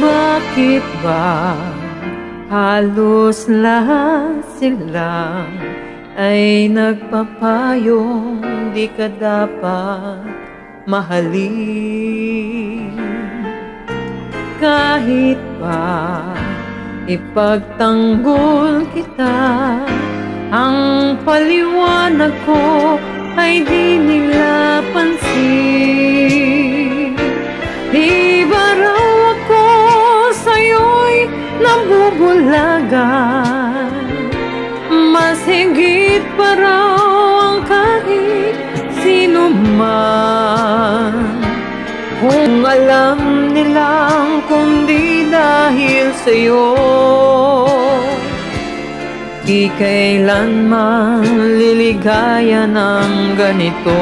Bakit ba halos lahat sila ay nagpapayong di ka dapat mahalin? Kahit pa ipagtanggol kita, ang paliwanag ko ay di nila pansin. Di ba raw ako sa'yo'y nabubulagan? Mas higit pa raw ang kahit sino man. Kung alam nilang kundi dahil sa'yo, di kailanman liligaya ng ganito.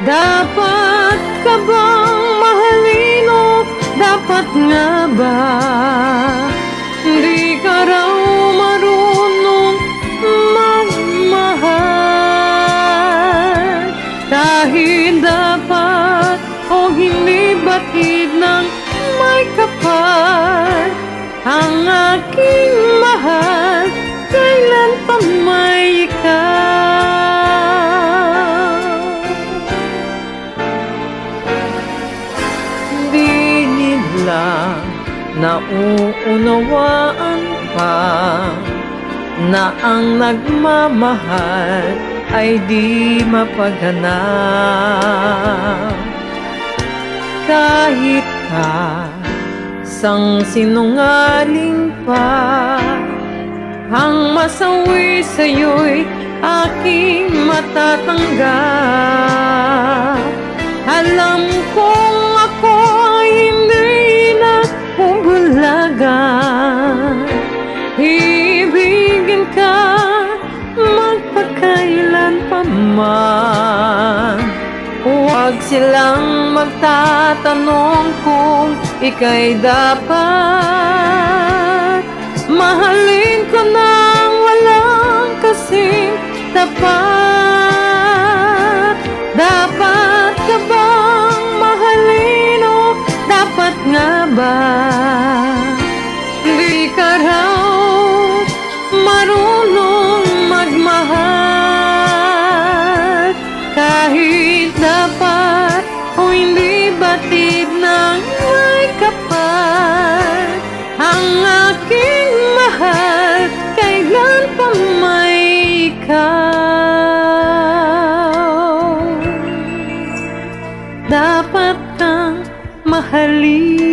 Dapat ka bang mahalin o dapat nga ba di ka raw marunong magmahal? Dahil dapat o hindi batid ng may kapal ang aking mahal, kailan pa may ikaw? Di nila nauunawaan pa na ang nagmamahal ay di mapaghanap. Kahit ka sang sinungaling pa, ang masawi sa'yo'y aking matatanggap. Alam kong ako ay hindi na bubulagan. Ibigin ka magpakailan pa man. Huwag silang magtatanong kung ika'y dapat mahalin ko nang walang kasing tapat. Dapat ka bang mahalin o dapat nga ba di ka raw marunong magmahal? Kahit dapat o hindi batid ng may kapal ang aking mahal, kailan pa may ikaw? Dapat kang mahalin.